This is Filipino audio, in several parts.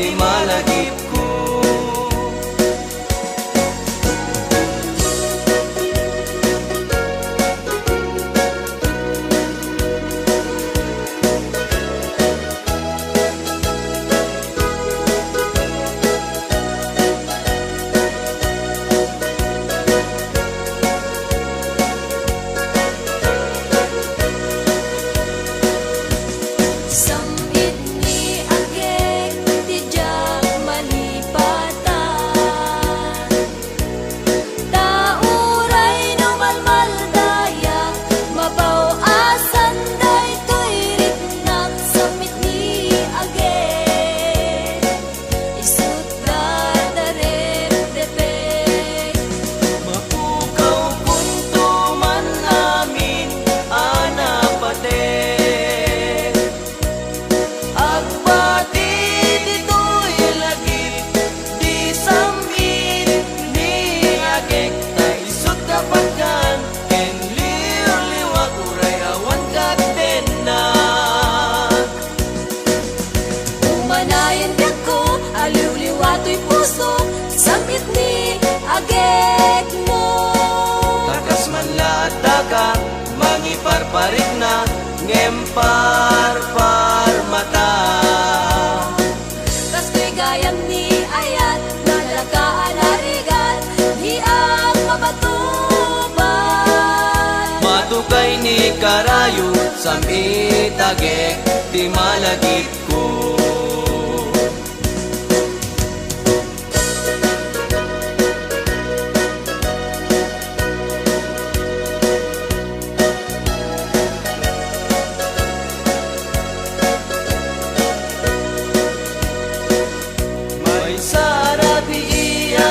di malagip ko. Samit ni agek mo Takas man lataka mangiparparik na ngempar-par mata. Kas ko'y gayam ni ayat nalakaan harigan di ang mabatuban. Matukay ni karayo samit agek di malagip ko.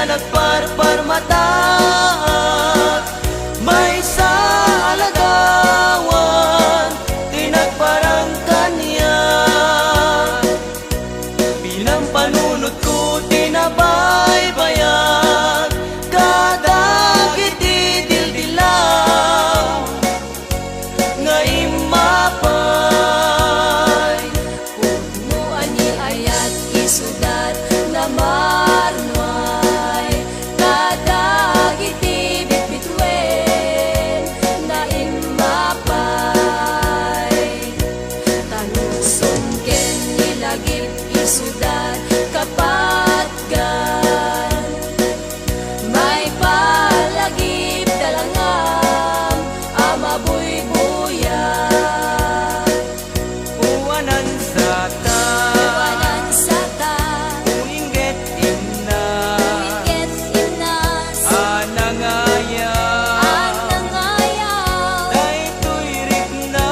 Nagparpar mata, may sa alagawan, tinagparang kanya. Bilang panunod ko, tinabaybayan, kadagit idildilaw, nga imapay. Puno ani ayat isudat na marnwa. Sudan kapatgan may palagip dalangam amabuy-buya Uwanan sata uinget inas anangaya daytoy rikna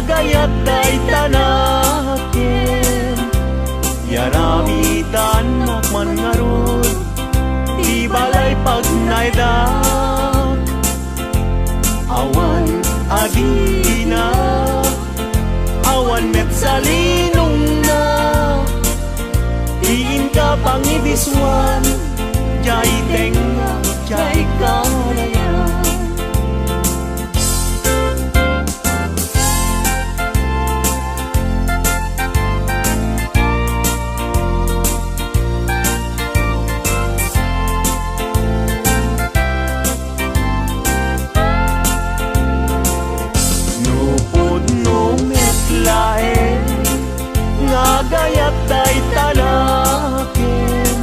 gayat day tanakin yaramitan nakman ngarud di balay pagnaydak awan agina awan met salinong na diin ka pangibiswan jay tenga jay kalayan. Gayat day talakin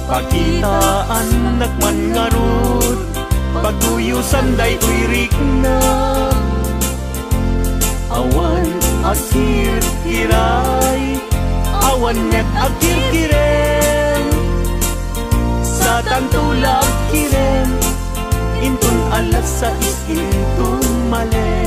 pakitaan nakman ngarud pagduyusan day tuirik na awan akir-kiray awan net akir-kirem sa tantulak kirem intun alas sa intun malem.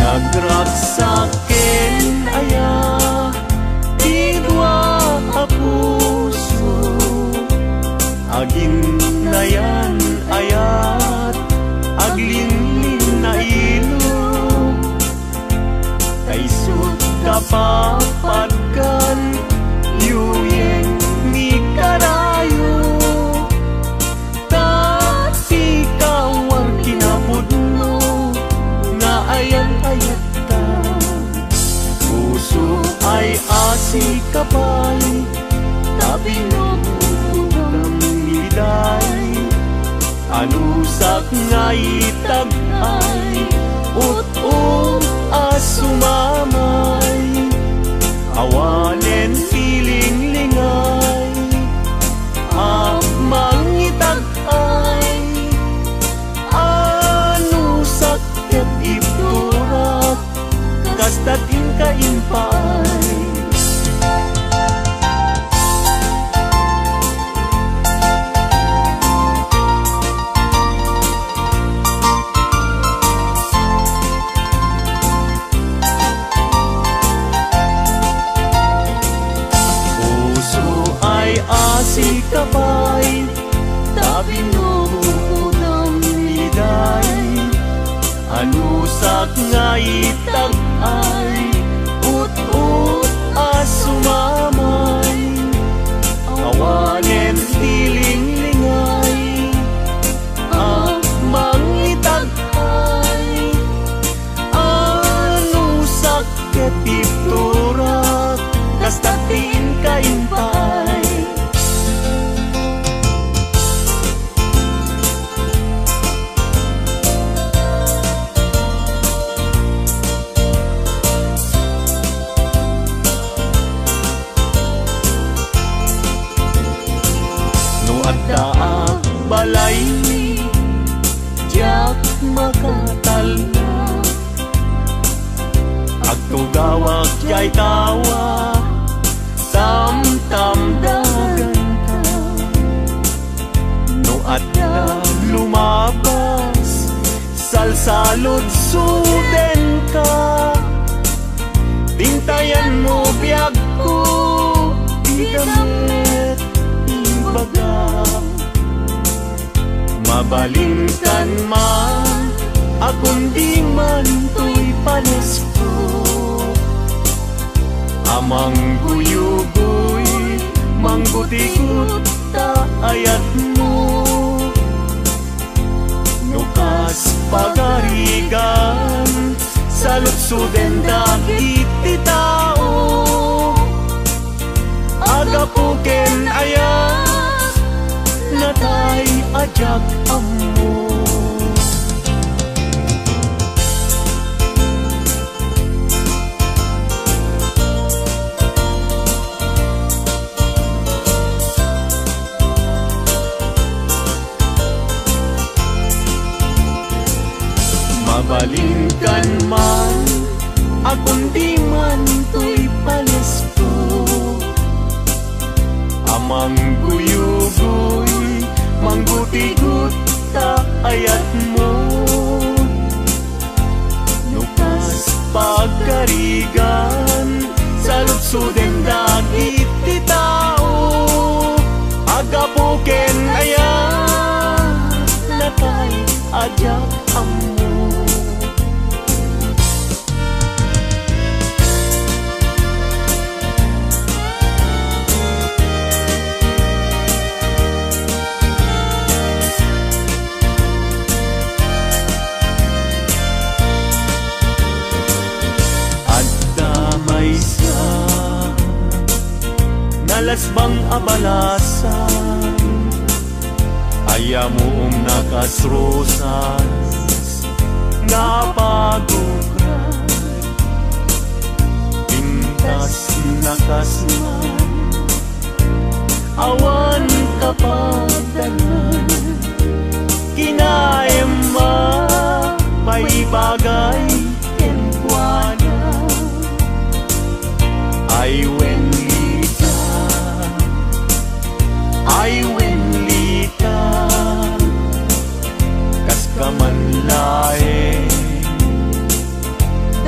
Nagragsaken aya idwa a puso agin nayan ayat aglinlin na ilo kaisut kapapagkan yuyeng ni karayo tati kawar kinapudno nga ayan-ayat ta puso ay asi kapay tabinong miliday anusak nga itag-ay ut-ut asumamay awanen piling-lingay mangitag-ay anusak ket ipturak kastatin kaimpay. Si kapay tabinong miday anusak nga itag-ay ut-ut asumamay awanen piling-lingay mangitag-ay anusak ket ipturak kastatin kaimpay. Balay jak makatala agtugawag jay tawa tam-tam dagan ka no adda lumabas salsalod suden ka tintayan mo biyag ko idamit imbaga mabalingkan man akong di man to'y panesko amang guyugoy manggutikot ta ayat mo nukas pagarigan sa lutsuden dagiti tao agapuken ayat natay ajak amo. Mabalingkan man akong di man to'y palesko amang guyugoy mangguti-gut ta ayat mo nukas pagkarigan sa lutsuden dagiti tao agapuken ayat natay ajak amo. Nalasbang abalasan ayamoong nakasrosas nga pa magukran pintas nakasman awan kapagdanan kinaem mapaibagay kenkwana ay wenlita kas kamanlae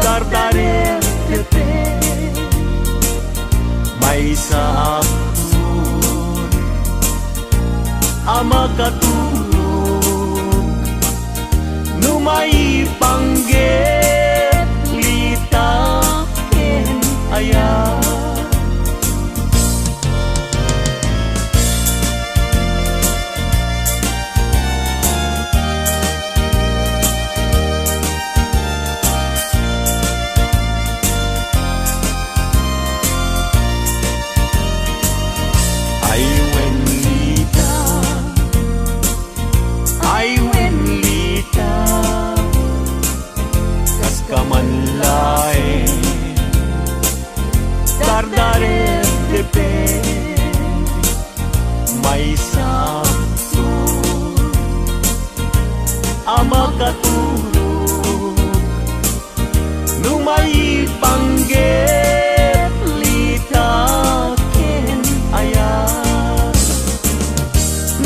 dardare tepe may saapun ama katulog numay panggit litakin aya kamanlae dardare tepe may sabtun ama katulog numay panggit litakin aya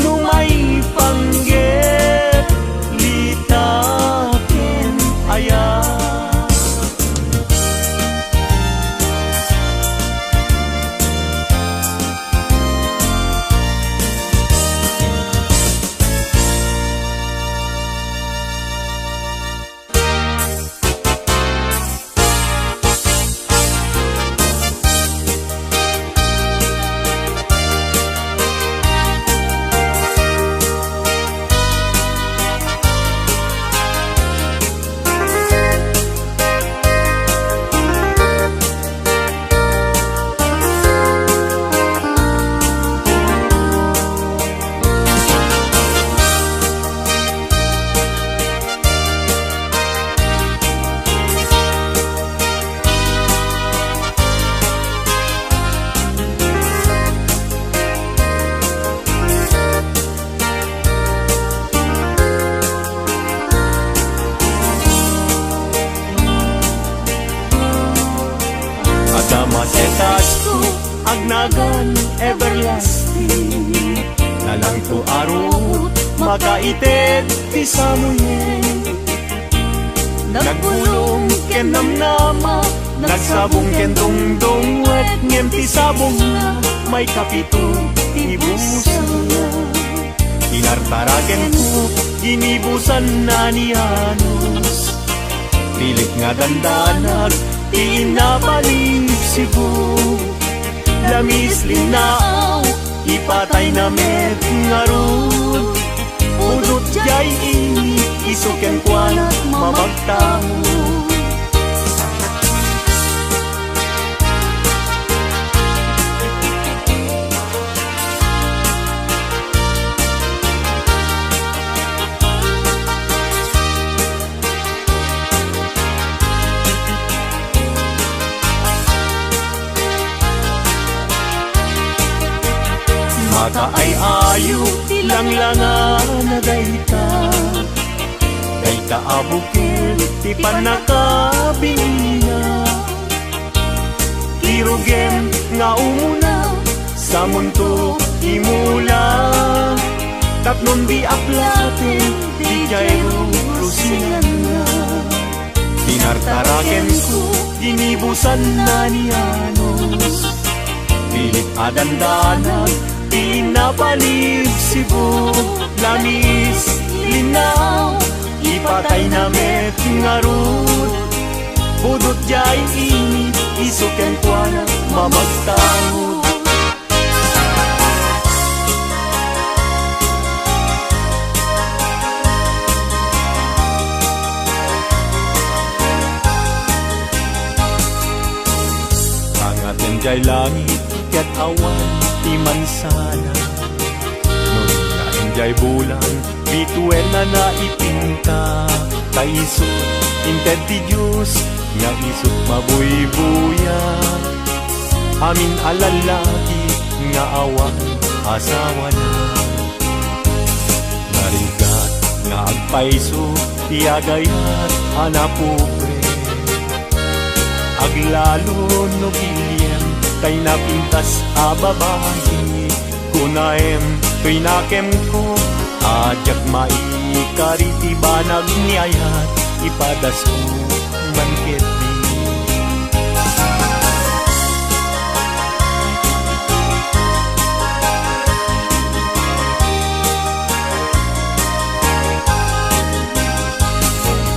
numay panggit litakin aya Masetas ko agnagan everlasting nalang to arut makaited ti samuyen nagbulong ken namnama nagsabong ken dongdong wet ngem ti sabong na may kapito ti busan na inartaraken ko inibusan na ni Anos pilit nga dandanag ti inabalib sibu lamis linao ipatay na met ngarud udot jay ini isuken kwanat mamagtamo maka ay ayo tilanglangan na dayta dayta abukil ti panakabingina kirugem nga umuna sa mundo imula tapnon di aplatin di jayro rusingan na tinartaraken ko inibusan na ni Anos pilit adandanan pinapalib sibu lamis linaw ipatay na met ngarud budot jay ini isuken kwana mamagtahod angaten jay langit ket awan ti mansana nun naen jay bulan bituel na naipinta kaisot Inted ti Diyos nga isut mabuybuya, amin alalaki nga awan asawa na. Narigat nga agpaiso tiagayat anapobre, aglalo no bilyen kay napintas a babae. Kunaem to'y nakem ko ajak maikariti banag niayat ipadas ko manket di.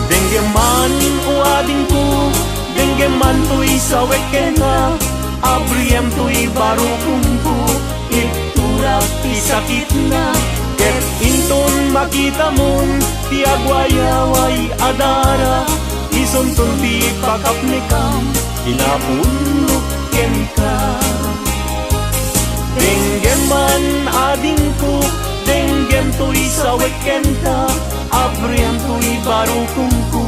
Denggeman o ading ko, denggeman to'y sa wekena, abriem to'y barukong ko, iturak isakit na. Ket inton makita mon ti agwayaway adara, isonton ti pakapnikam inapunok ken ka. Denggeman ading ko, denggem to'y sa wekenta, abriam to'y barukong ko,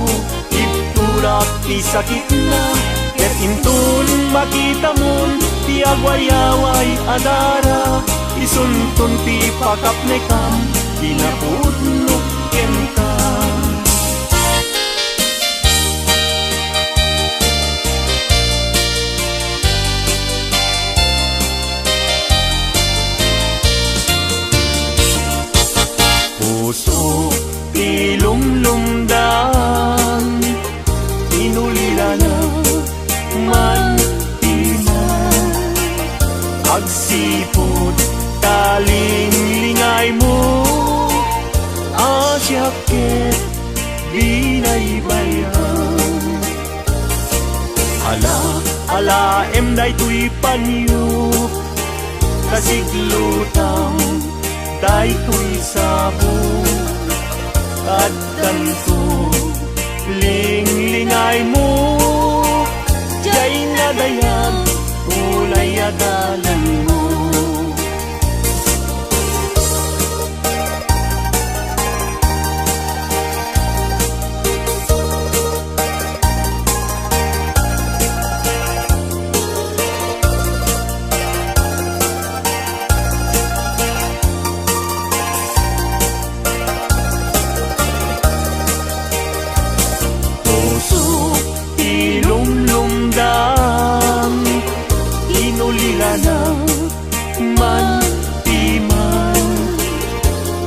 iturak ti sakit na. Ket inton makita mon ti agwayaway adara, isunton ti pakapnekam pinapudnok ken ka. Puso ti lumlumdan, inulila na man tinan, agsipod talinglingay mo, asyakit binaybayan. Ala emday to'y panyo, kasiglutang day to'y sabo, at tanto linglingay mo, jay nadayan ulay adalan mo.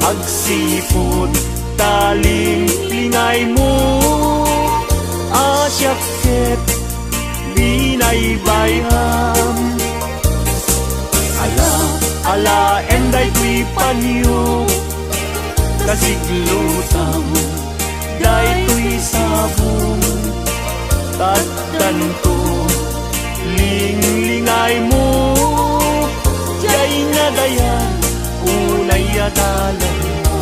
Agsipod talinglingay mo, asyakit binaybayan. Ala enday to'y panyo, kasiglutang day to'y sabong, tadtanto linglingay mo, jay nadayan ulay adalan mo.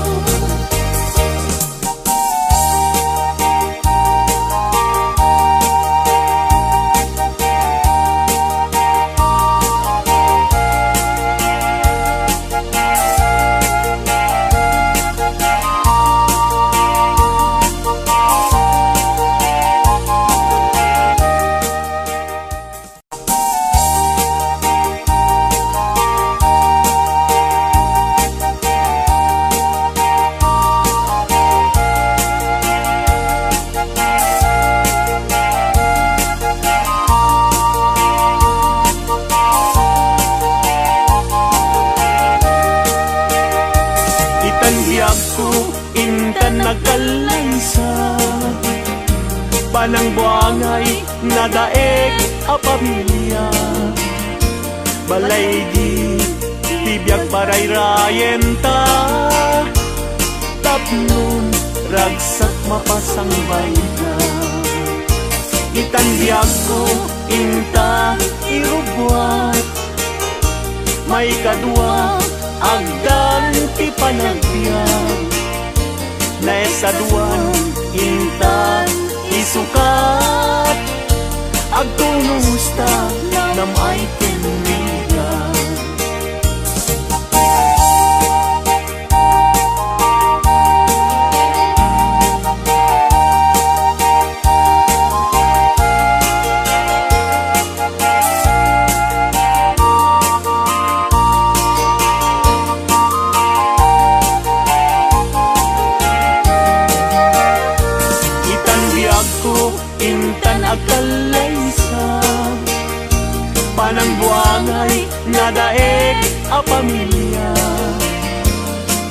Intan nagkalaysa, panang buangay nadaek a pamilya, balay di tibiyag parayrayen ta, tapnon ragsak mapasang bayda. Itanbiyag ko inta irubwat, may kadwa agdan ti panagbiag, naisaduan intan isukat, agtumusta nam ay tinrigan. ko intan agkalaysa, panangbuangay nga daig a pamilya,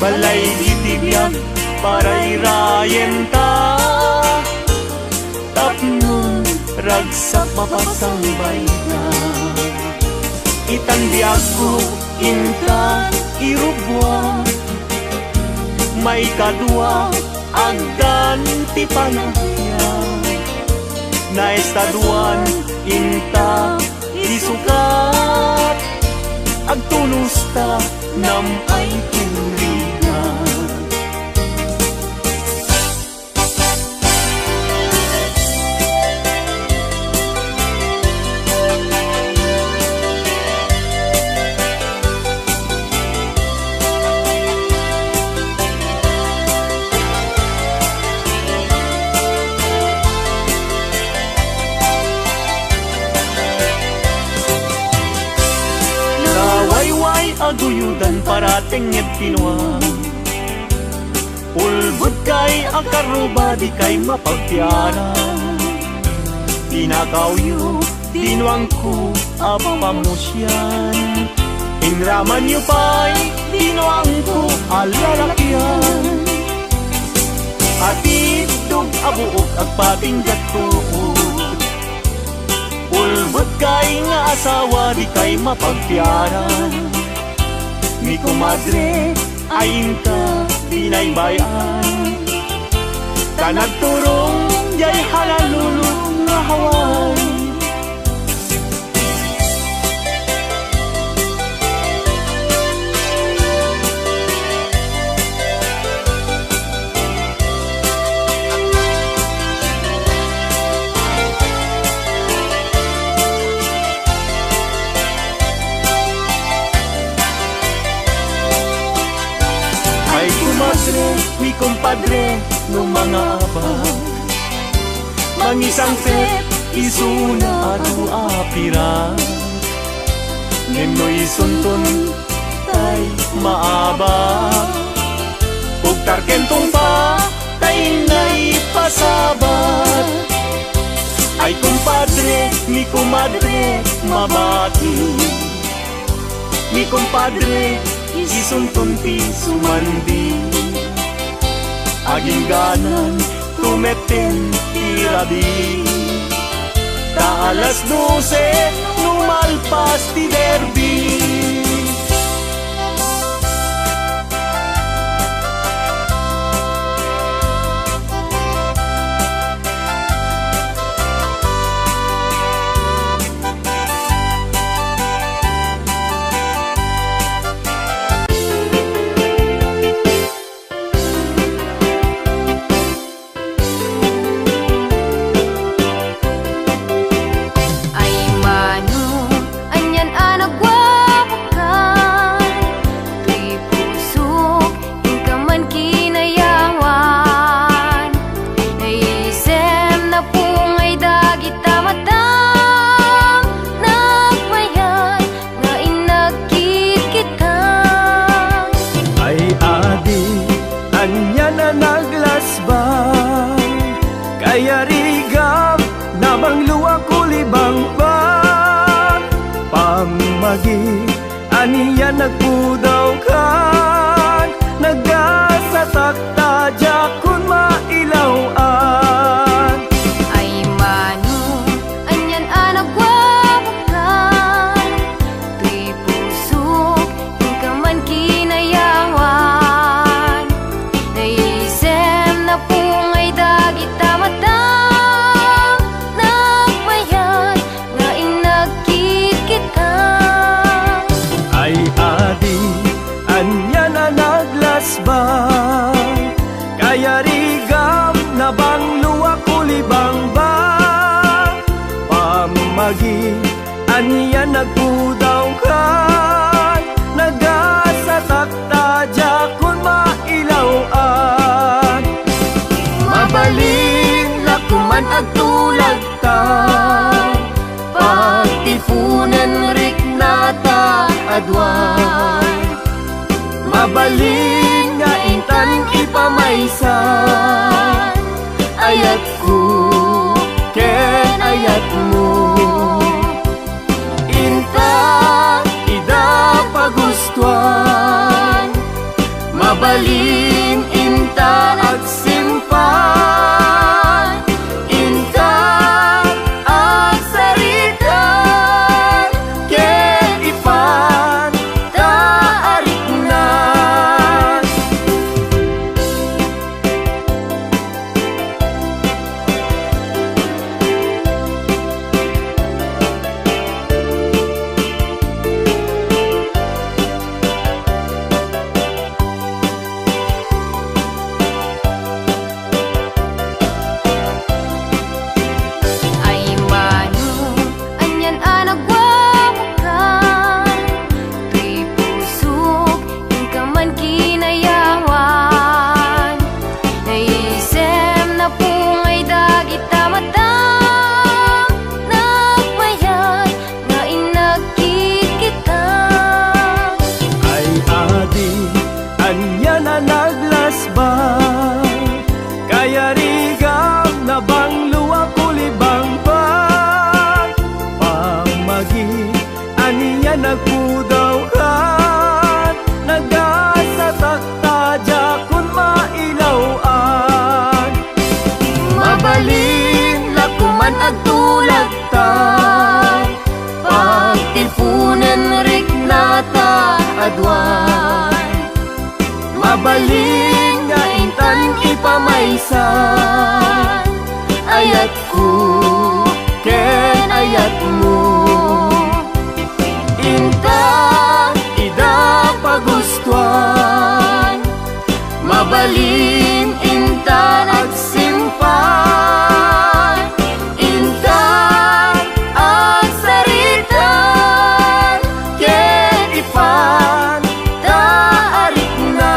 balay ditibiyag para irayen ta, tapnon ragsak mapasambay na. Itanbiag ko intan irubwa, may kadwa agdan ti panahya, na estaduan inta isukat, agtulos ta nam ay turigan. Aguyudan parating nged pinuang, ulbud kay akaruba di kay mapagtiara, tinakawyo tinuang ko apamusyan, inraman yu pa'y tinuang ko alalakyan, atidog abuok agpatinggat tuod, ulbud kay nga asawa di kay mapagtiaran, mi kumadre ayin ka binaybayan, kanagturong jay halalulong nga haway. Mi kumpadre no mga abang, mangisang set isuna adu apira, nenoy suntun tay maaba, ug tarkentong pa tay nay pasabat, ay kumpadre mi kumadre mabati, mi kumpadre isuntun ti sumandi, aging ganan tumetin irabi, ta alas 12 numalpas ti derby. Kaya rigam nabang luwa kulibang ba, pamagi aniya nagpudaw kan, nagasatak tadya kun mailawan. Ay mano, anyan anagwawakan, tuy puso, yung ka man kinayawan, naisem na pungay dagit tamatang, nagmayan, nga inagkit kita. Ay adi, man agtulag ta, pagtipunan rik nata adwan. Mabalin nga intan ipamaysan, ayat ko ken ayat mo. Inta ida pagustuhan, mabalin inta nagsimpan. Inta agsaritan, ken ipan taariknan.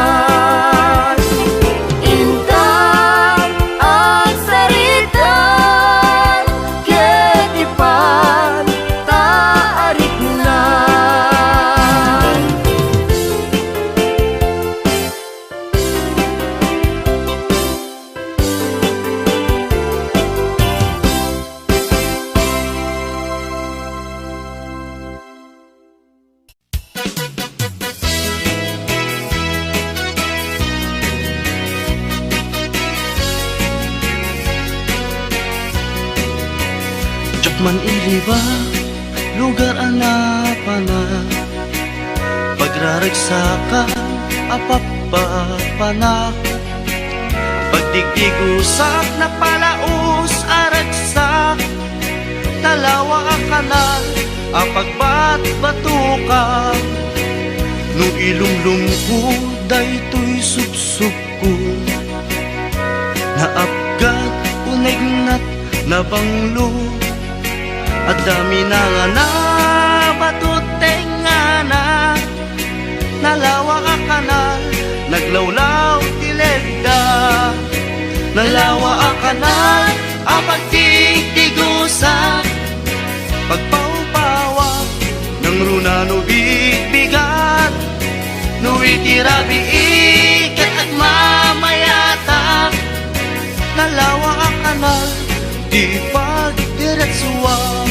Inta agsaritan, ken ipan taariknan. Man iliba, lugar anapana, pagraragsakan, apapapana. Pagdigdigusak na palaus aragsak, talawa kanal, apagbat-batuka. No ilumlum ko, daytoy sutsuk ko, naapgat, unegnat, nabanglo. At dami na nga na batuteng nga na, nalawa ka kanal, naglawlaw tilegda. Nalawa ka kanal, apag tigtigusa, pagpawpawak ng runa no bigbigat. No itirabi ikat at mamayata, nalawa ka kanal, di pagdiretsuwa.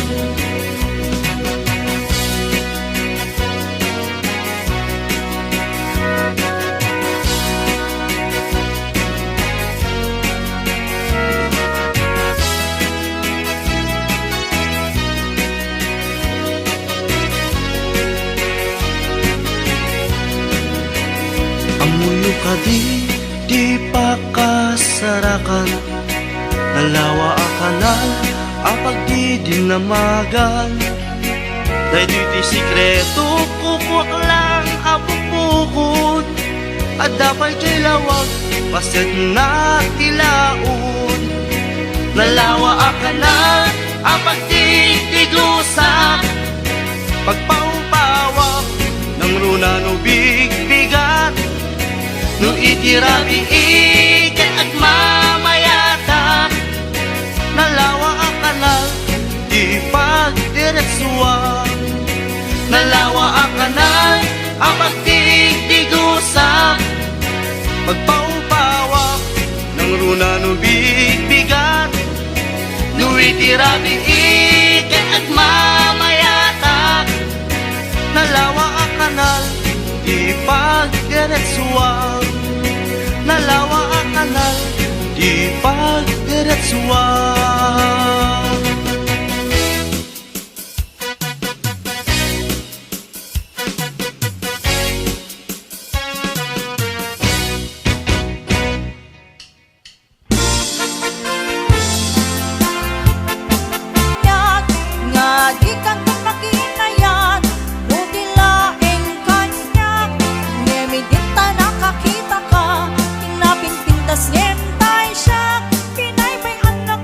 Amuyo ka di pa kasarakan, nalawa a kanal, apag di dinamagan. Dahil di sikreto, kukwak lang apupukod, at dapat kay lawag, paset na tilaon. Nalawa a kanal, apag di tigusa, pagpawpawak ng runa no bigbigat. No itirabi ikat at mamayata, nalawa ang kanal, di pagdiretsuwa. Nalawa ang kanal, ang pagtigtigusa, pagpawpawak ng runa no bigbigat. No itirabi ikat at mamayata, nalawa ang kanal, di pagdiretsuwa. Nalawa ang kanal, di pagdiretsuwa. Nga di kang makinayat, utilaing kanyak, nemidita nakakita ka, pinapinpintas ngentay siya, pinay may anak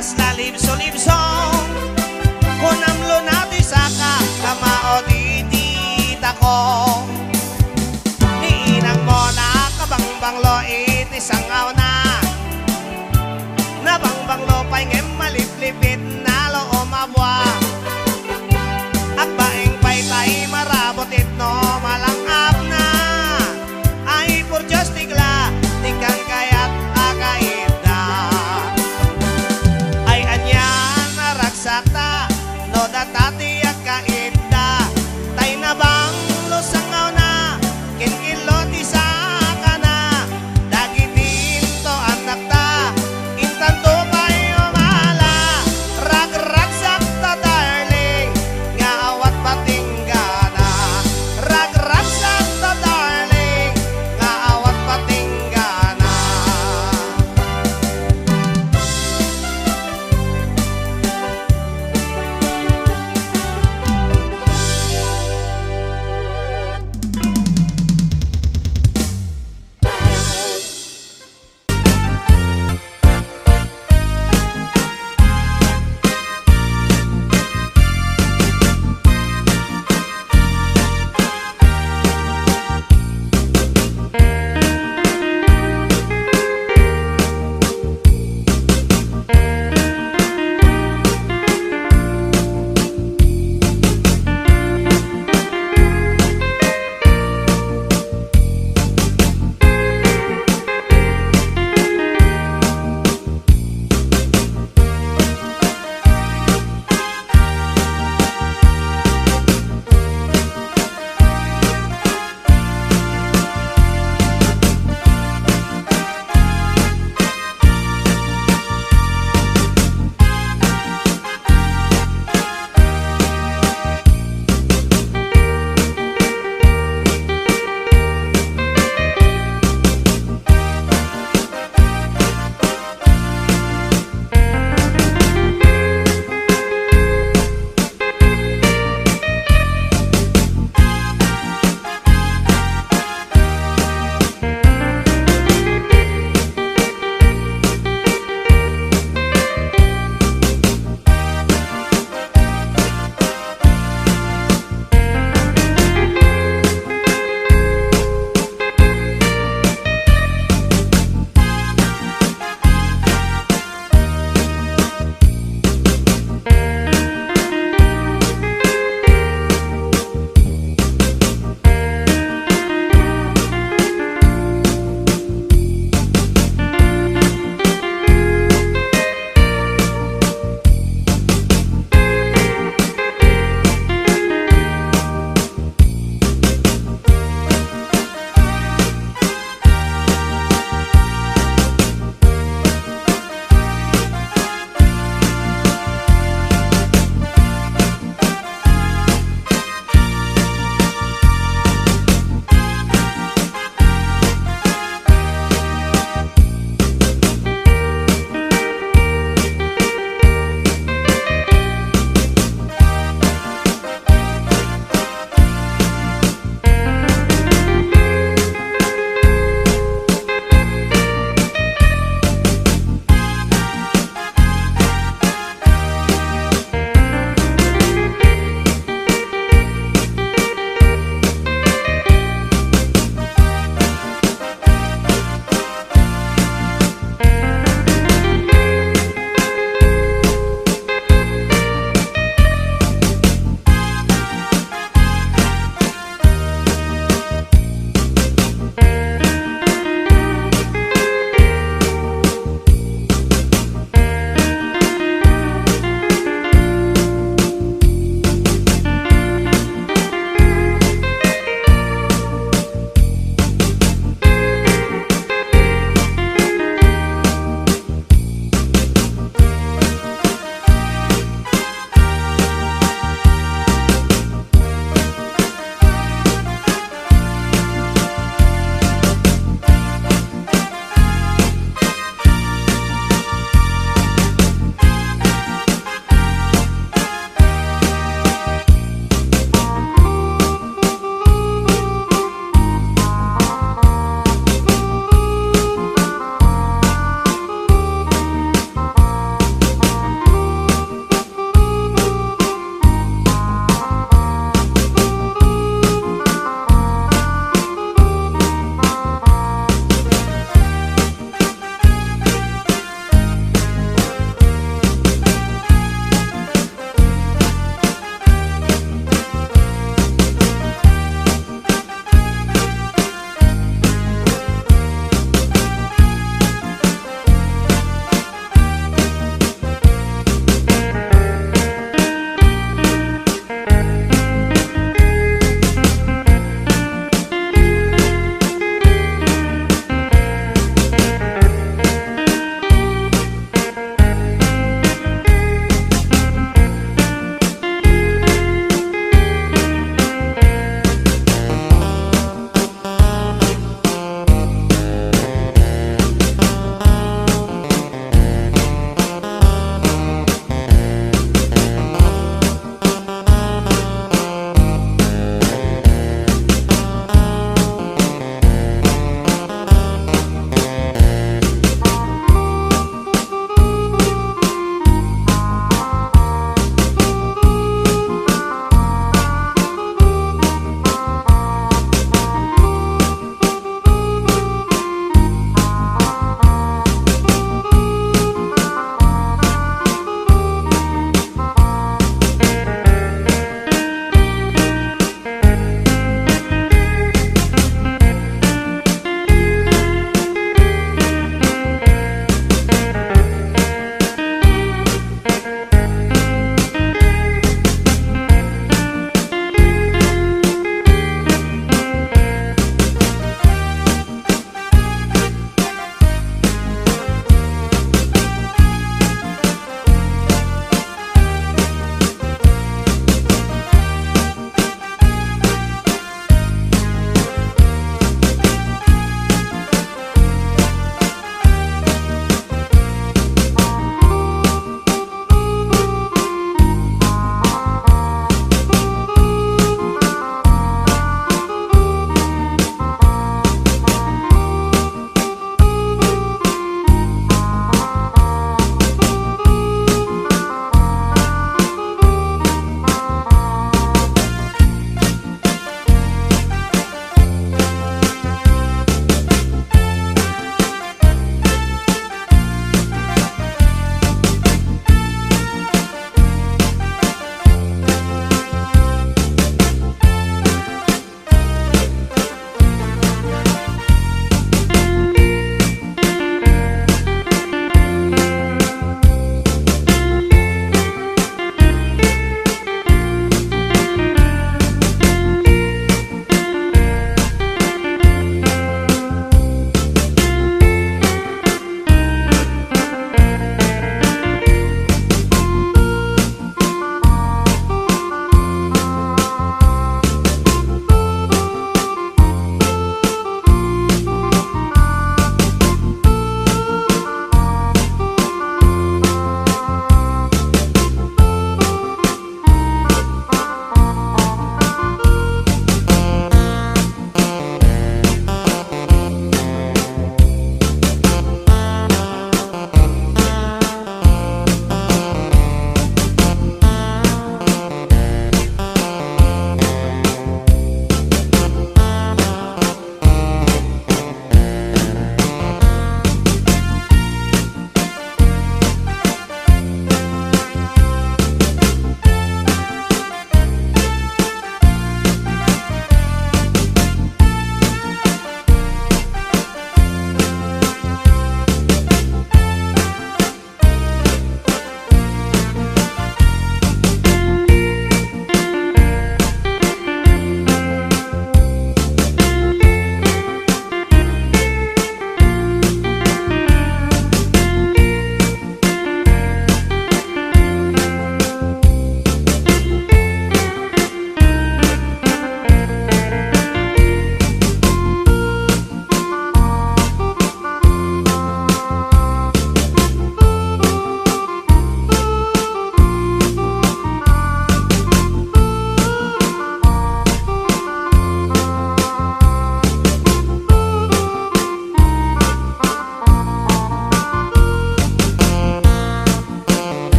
as na libso-libsong kunamlo natin saka kamao di tita ko niinang mo na kabangbanglo itisangaw na nabangbanglo pa'y ngem maliplipit na lo umabwa akbaing pa'y tay marabotit no malangap na ay por Diyos tigla tikang kayat akaida ay anyan narak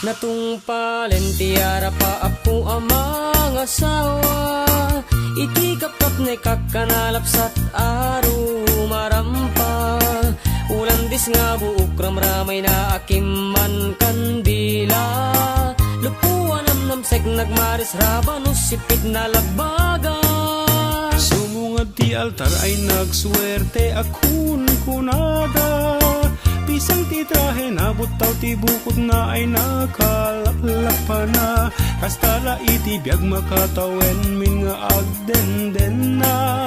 Natungpalen tiara pa ako ang mga asawa. Iti kapkap na kakanalapsat aro marampa. Ulandis nga buok ramramay na akimman kandila. Lupuan am namsek nagmaris rabanos sipit na labaga. Sumungad ti altar ay nagswerte akun kunada. Pisang ti trahe nabot taw ti bukod na ay nakalaklak pa na. Kastala iti biyag makatawen min nga agdenden na.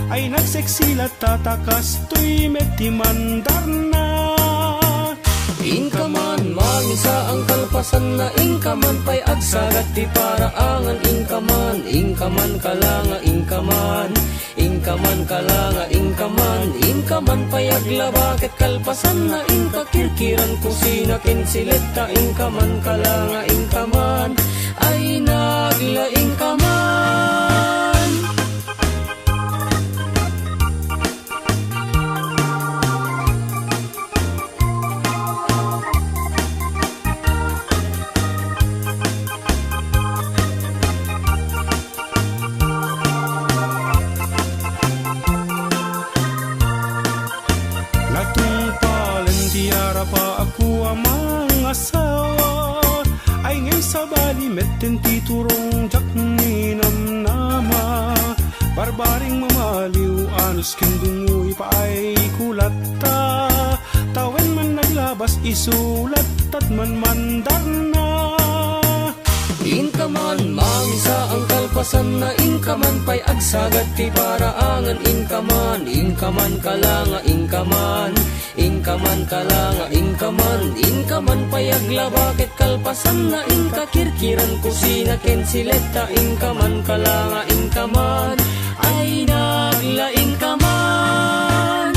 Ay nagseksilat tatakas tuy meti mandar na. Ingkaman, mangisa ang kalpasan na ingkaman pa'y agsagat ti paraangan. Ingkaman, ingkaman kalanga, ingkaman. Ingkaman kalanga, ingkaman. Ingkaman pa'y aglabakit kalpasan na ingkakirkiran kusina kinsileta. Ingkaman kalanga, ingkaman. Ay nagla ingkaman. Ay ngay sa bali metten ti turong jak ninam nama. Barbaring mamaliw anos kindungoy pa ay kulatta. Tawen man naglabas isulat at man mandar na. Ingkaman, mangisa ang kalpasan na ingkaman pa'y agsagat ti paraangan. Ingkaman, ingkaman kalanga, ingkaman. Ingkaman kalanga, ingkaman. Ingkaman pa'y aglabakit kalpasan na ingkakirkiran kusina kensileta. Ingkaman kalanga, ingkaman. Ay nagla ingkaman.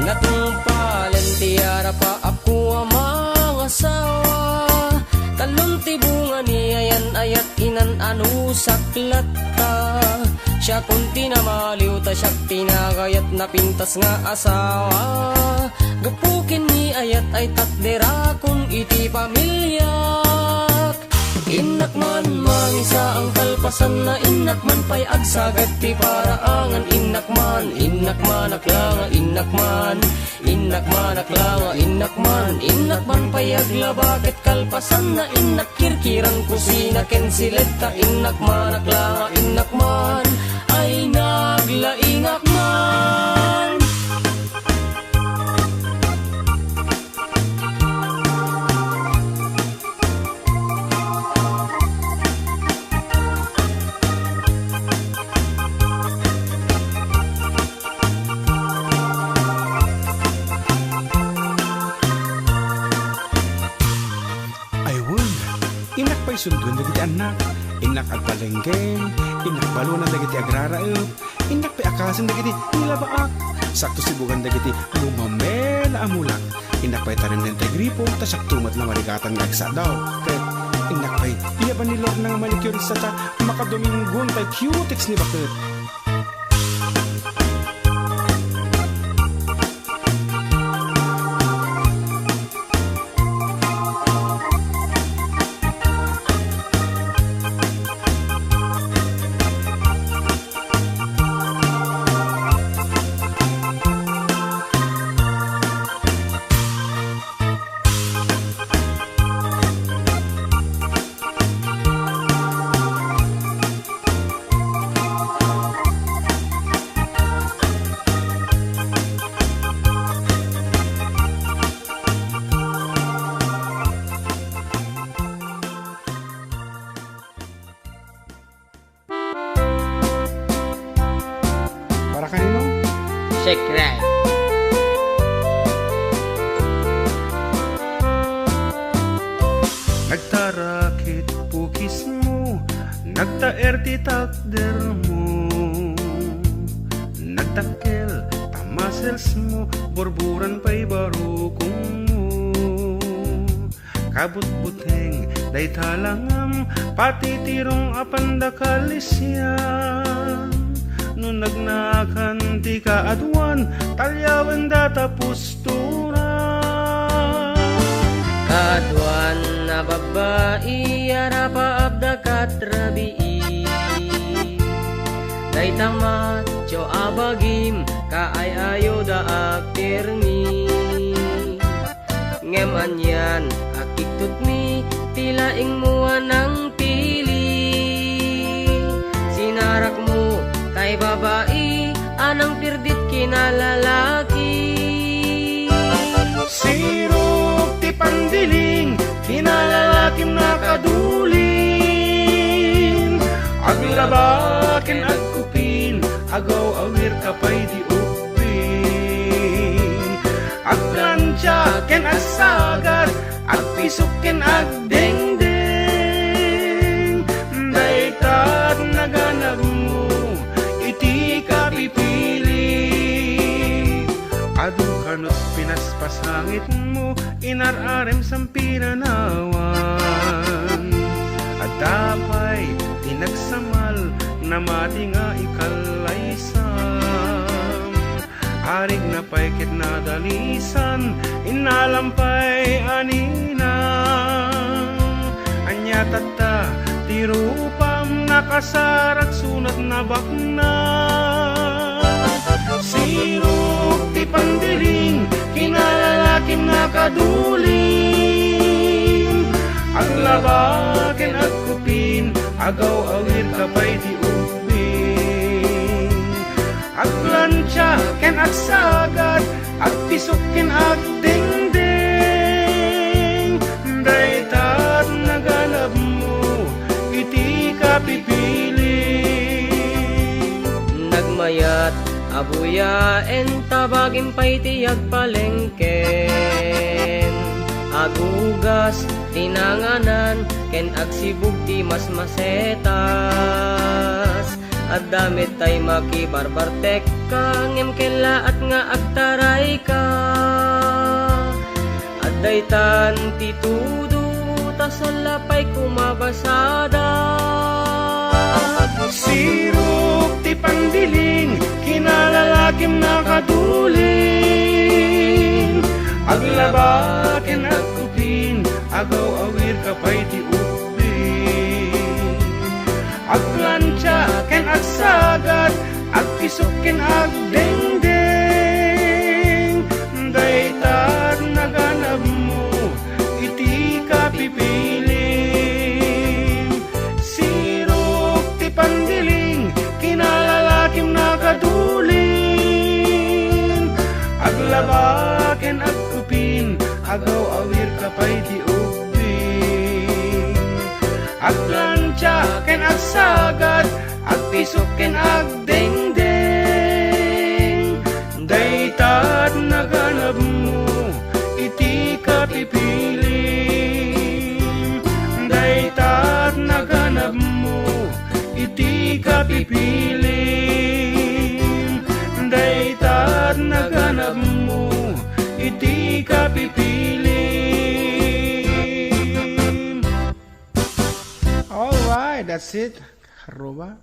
Natungpalen tiara pa ako ang mga asawa. Talong tibungan ni ayan ayat inan anu saklat ta. Siya kung tinamaliw ta siya tinagayat na pintas nga asawa. Gapukin ni ayat ay takdera kung iti pamilyak. Inakman, mangisa ang kalpasan na inakman pa'y agsagat ti paraangan. Inakman, inakman aklanga, inakman. Inakman aklanga, inakman. Inakman pa'y aglabakit kalpasan na inakirkiran kusina kensileta. Inakman aklanga, inakman. Ay naglaingakman. Sundun dagiti anak, inak agpalengke, inak balunan dagiti agraraep, inak pa akasan dagiti nilabaak, sakto sibugan dagiti lumamela amulak, inak pa'y tarin ng tegripo, tasak tumat na marigatan ngagsa daw. Kaya inak pa'y iya ba ni Lord ng manicurista ta, makadominggon pa'y cutex ni bakit. Shake right. Nagtarakit pukis mo, nagtaer ti takder mo, nagtakkel tamas muscles mo, burburan pa'y barukong mo. Kabut-buteng, day talangam, pati tirong apanda kalisyan. No nagnakan ti kaadwan, talyawan data pusturan. Kaadwan na babae, arapa abda katrabii. Day tamat, jo abagim, kaay ayo da aktirmi. Ngem anyan, akiktut mi, tilaing mua ng pili. Sinarak mo, kay babae, anang pirdit kinalalaki. Sirok ti pandiling, kinalalakim na kadulin. Aglabakin agkupin, agaw awir kapay di upin. Aglansya ken asagat, agpisukin agdengdeng. Daytat naganag mo, iti kapipili. Adu kanot pinaspasangit mo, inararem sampinanawan. At dapay tinagsamal na mati nga ikalaysam. Arig na paikit na dalisan, inalampay aninang. Anya tata, tirupam nakasarat sunat na bakna. Sirok ti pandiling, kinalalakim na kadulin. Aglabakin agkupin, agaw awir kapay di upin. Aglansya ken agsagat, agpisukin agdengdeng. Daytat naganap mo, iti kapipili. Nagmayat, abuyaen, tabagin pa'y tiyag palengken. Agugas, tinanganan, ken agsibug ti mas masetas. At damit tay makibarbartek ka, ngem kela at nga agtaray ka. At daytan ti tudo, tasalapay kumabasada. Sirok ti pandiling, kinalalakim na kadulin. Aglabakin agkupin, agaw awir kapay ti upin. Aglansya ken agsagat, agpisukin agdengdeng. Daytat naganap mo, iti kapipilim. Sirok ti pandiling, kinalalakim na kadulin. Aglabakin agkupin, agaw awir kapay ti upin. Aglansya ken agsagat, agpisukin agdengdeng. Daytat naganap mo, iti kapipilim. Daytat naganap mo, iti kapipilim. Daytat naganap mo, iti kapipilim. Alright, that's it. Haruba.